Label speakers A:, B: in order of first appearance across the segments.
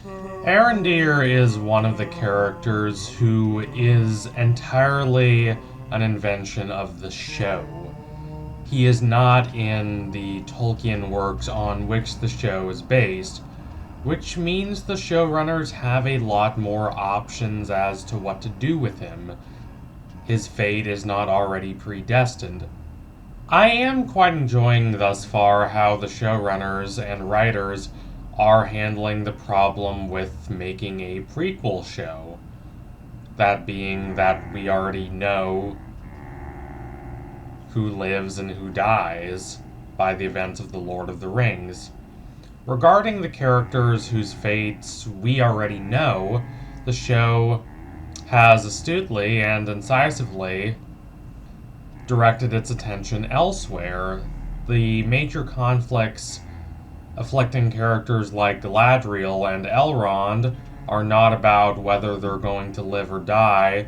A: Arondir is one of the characters who is entirely an invention of the show. He is not in the Tolkien works on which the show is based, which means the showrunners have a lot more options as to what to do with him. His fate is not already predestined. I am quite enjoying thus far how the showrunners and writers are handling the problem with making a prequel show. That being that we already know who lives and who dies by the events of The Lord of the Rings. Regarding the characters whose fates we already know, the show has astutely and incisively directed its attention elsewhere. The major conflicts afflicting characters like Galadriel and Elrond are not about whether they're going to live or die,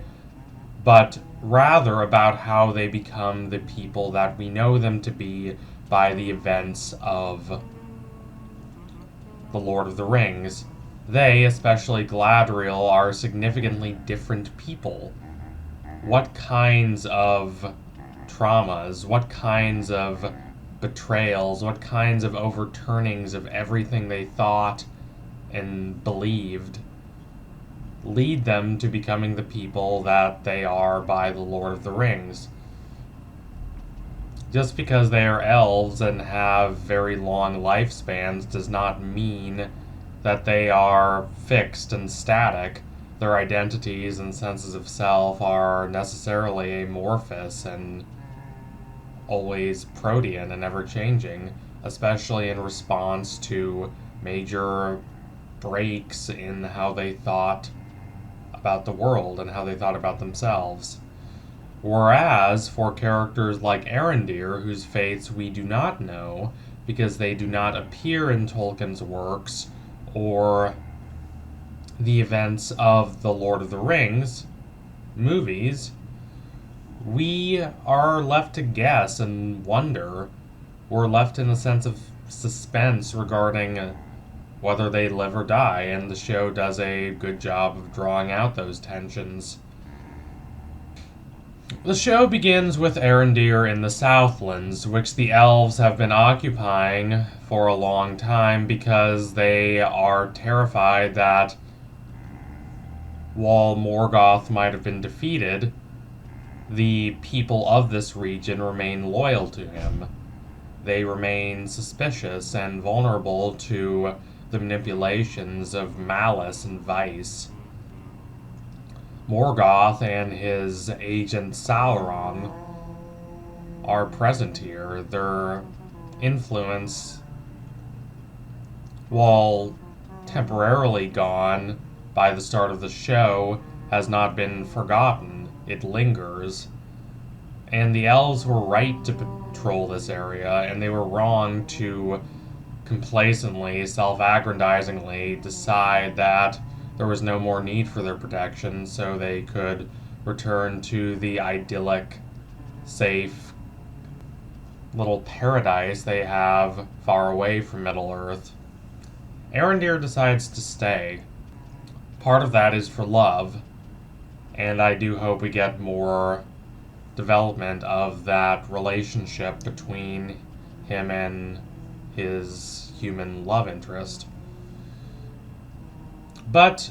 A: but rather about how they become the people that we know them to be by the events of The Lord of the Rings. They, especially Galadriel, are significantly different people. What kinds of traumas, what kinds of betrayals, what kinds of overturnings of everything they thought and believed lead them to becoming the people that they are by The Lord of the Rings. Just because they are elves and have very long lifespans does not mean that they are fixed and static. Their identities and senses of self are necessarily amorphous and always protean and ever-changing, especially in response to major breaks in how they thought about the world and how they thought about themselves. Whereas, for characters like Arondir, whose fates we do not know, because they do not appear in Tolkien's works or the events of the Lord of the Rings movies, we are left to guess and wonder. We're left in a sense of suspense regarding whether they live or die, and the show does a good job of drawing out those tensions. The show begins with Arondir in the Southlands, which the elves have been occupying for a long time because they are terrified that while Morgoth might have been defeated, the people of this region remain loyal to him. They remain suspicious and vulnerable to the manipulations of malice and vice. Morgoth and his agent Sauron are present here. Their influence, while temporarily gone by the start of the show, has not been forgotten. It lingers. And the elves were right to patrol this area, and they were wrong to complacently, self-aggrandizingly decide that there was no more need for their protection, so they could return to the idyllic, safe little paradise they have far away from Middle-earth. Arondir decides to stay. Part of that is for love, and I do hope we get more development of that relationship between him and his human love interest. But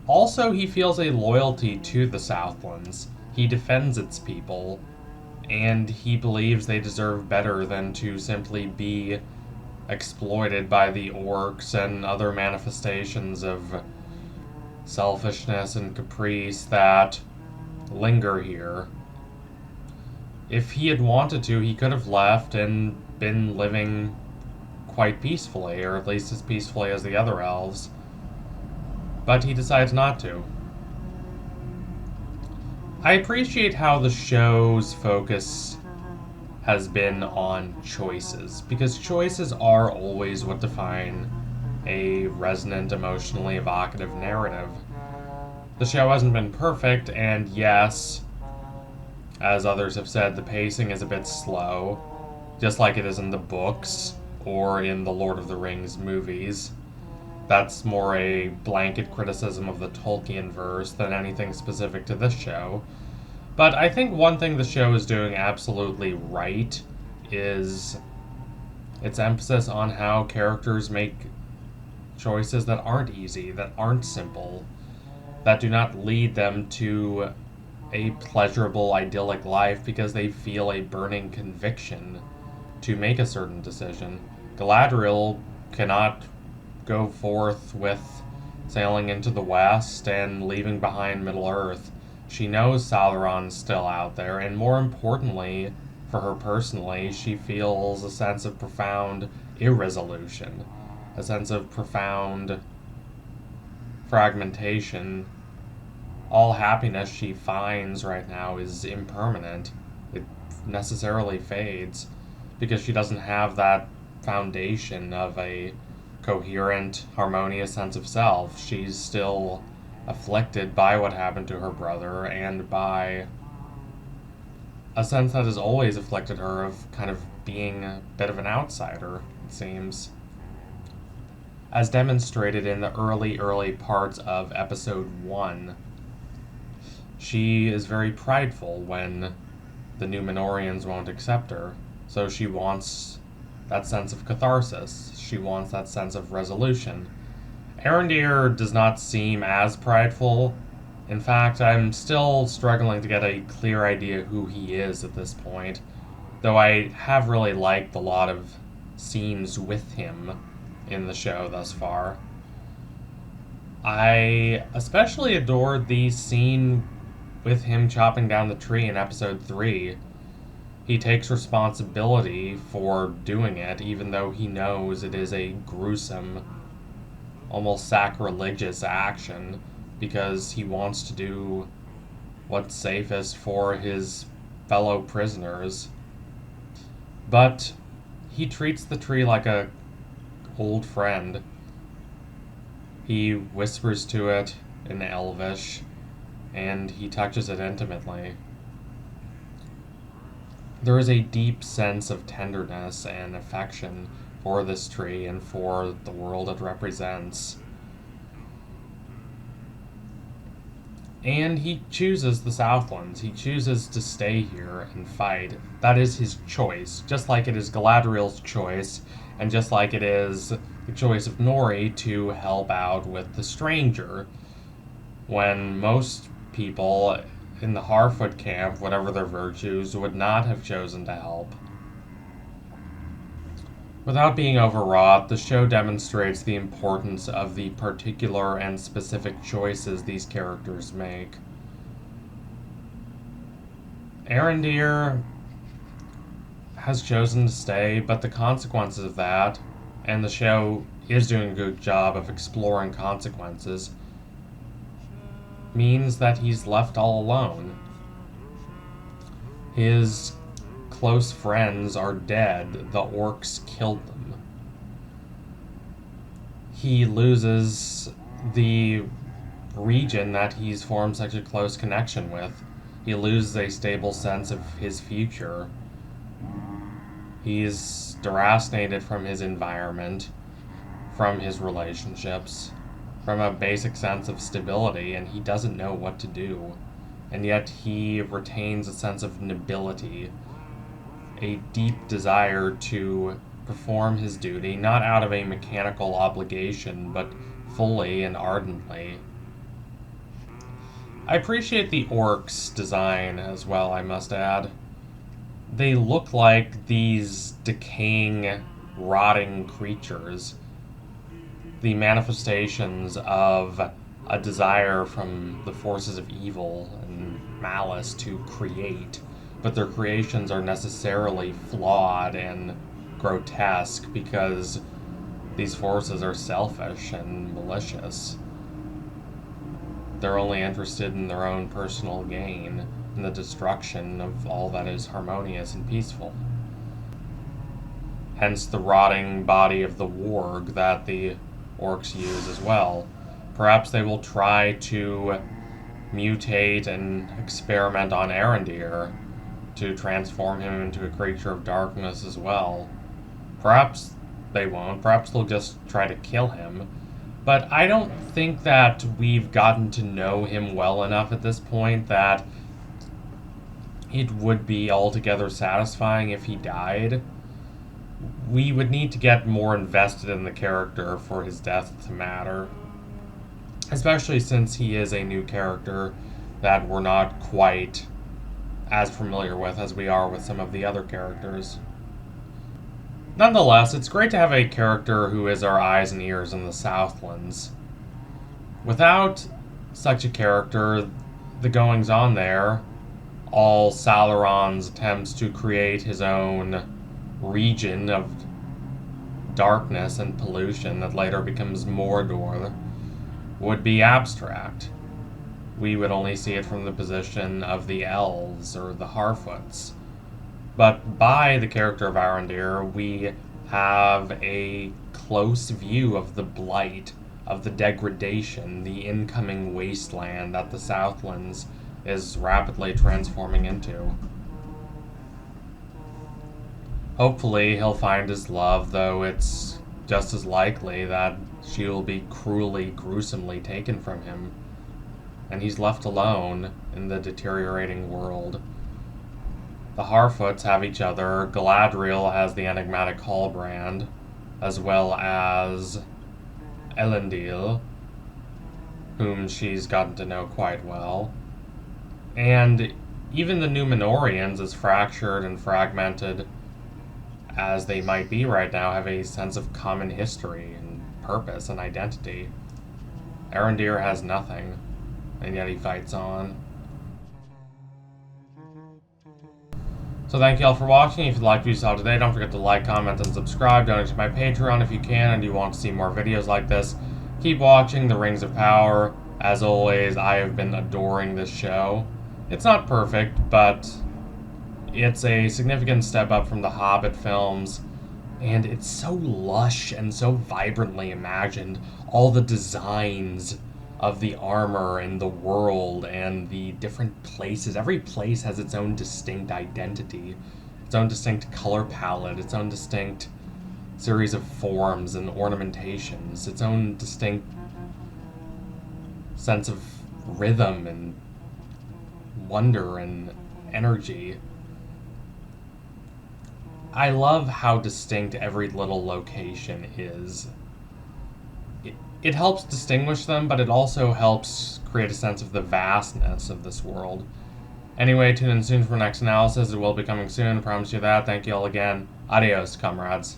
A: also he feels a loyalty to the Southlands. He defends its people, and he believes they deserve better than to simply be exploited by the orcs and other manifestations of selfishness and caprice that linger here. If he had wanted to, he could have left and been living quite peacefully, or at least as peacefully as the other elves. But he decides not to. I appreciate how the show's focus has been on choices, because choices are always what define a resonant, emotionally evocative narrative. The show hasn't been perfect, and yes, as others have said, the pacing is a bit slow, just like it is in the books or in the Lord of the Rings movies. That's more a blanket criticism of the Tolkien verse than anything specific to this show. But I think one thing the show is doing absolutely right is its emphasis on how characters make choices that aren't easy, that aren't simple, that do not lead them to a pleasurable, idyllic life because they feel a burning conviction to make a certain decision. Galadriel cannot go forth with sailing into the west and leaving behind Middle Earth. She knows Sauron's still out there, and more importantly, for her personally, she feels a sense of profound irresolution, a sense of profound fragmentation. All happiness she finds right now is impermanent. It necessarily fades because she doesn't have that foundation of a coherent, harmonious sense of self. She's still afflicted by what happened to her brother and by a sense that has always afflicted her of kind of being a bit of an outsider, it seems. As demonstrated in the early parts of episode 1, she is very prideful when the Númenóreans won't accept her, so she wants that sense of catharsis. She wants that sense of resolution. Arondir does not seem as prideful. In fact, I'm still struggling to get a clear idea who he is at this point, though I have really liked a lot of scenes with him in the show thus far. I especially adored the scene with him chopping down the tree in episode 3. He takes responsibility for doing it, even though he knows it is a gruesome, almost sacrilegious action, because he wants to do what's safest for his fellow prisoners. But he treats the tree like a old friend. He whispers to it in Elvish, and he touches it intimately. There is a deep sense of tenderness and affection for this tree and for the world it represents. And he chooses the Southlands. He chooses to stay here and fight. That is his choice, just like it is Galadriel's choice, and just like it is the choice of Nori to help out with the stranger, when most people in the Harfoot camp, whatever their virtues, would not have chosen to help. Without being overwrought, the show demonstrates the importance of the particular and specific choices these characters make. Arondir has chosen to stay, but the consequences of that, and the show is doing a good job of exploring consequences, means that he's left all alone. His close friends are dead. The orcs killed them. He loses the region that he's formed such a close connection with. He loses a stable sense of his future. He's deracinated from his environment, from his relationships, from a basic sense of stability, and he doesn't know what to do. And yet he retains a sense of nobility, a deep desire to perform his duty, not out of a mechanical obligation, but fully and ardently. I appreciate the orcs' design as well, I must add. They look like these decaying, rotting creatures, the manifestations of a desire from the forces of evil and malice to create, but their creations are necessarily flawed and grotesque because these forces are selfish and malicious. They're only interested in their own personal gain and the destruction of all that is harmonious and peaceful. Hence the rotting body of the warg that the orcs use as well. Perhaps they will try to mutate and experiment on Arondir to transform him into a creature of darkness as well. Perhaps they won't. Perhaps they'll just try to kill him. But I don't think that we've gotten to know him well enough at this point that it would be altogether satisfying if he died. We would need to get more invested in the character for his death to matter. Especially since he is a new character that we're not quite as familiar with as we are with some of the other characters. Nonetheless, it's great to have a character who is our eyes and ears in the Southlands. Without such a character, the goings-on there, all Sauron's attempts to create his own region of darkness and pollution that later becomes Mordor, would be abstract. We would only see it from the position of the elves or the Harfoots. But by the character of Arondir, we have a close view of the blight, of the degradation, the incoming wasteland that the Southlands is rapidly transforming into. Hopefully he'll find his love, though it's just as likely that she will be cruelly, gruesomely taken from him, and he's left alone in the deteriorating world. The Harfoots have each other, Galadriel has the enigmatic Hallbrand, as well as Elendil, whom she's gotten to know quite well. And even the Númenóreans, as fractured and fragmented as they might be right now, have a sense of common history and purpose and identity. Arondir has nothing, and yet he fights on. So thank you all for watching. If you liked what you saw today, don't forget to like, comment, and subscribe. Donate to my Patreon if you can and you want to see more videos like this. Keep watching The Rings of Power. As always, I have been adoring this show. It's not perfect, but it's a significant step up from the Hobbit films, and it's so lush and so vibrantly imagined. All the designs of the armor and the world and the different places. Every place has its own distinct identity, its own distinct color palette, its own distinct series of forms and ornamentations, its own distinct sense of rhythm and wonder and energy. I love how distinct every little location is. It helps distinguish them, but it also helps create a sense of the vastness of this world. Anyway, tune in soon for next analysis. It will be coming soon, I promise you that. Thank you all again. Adios, comrades.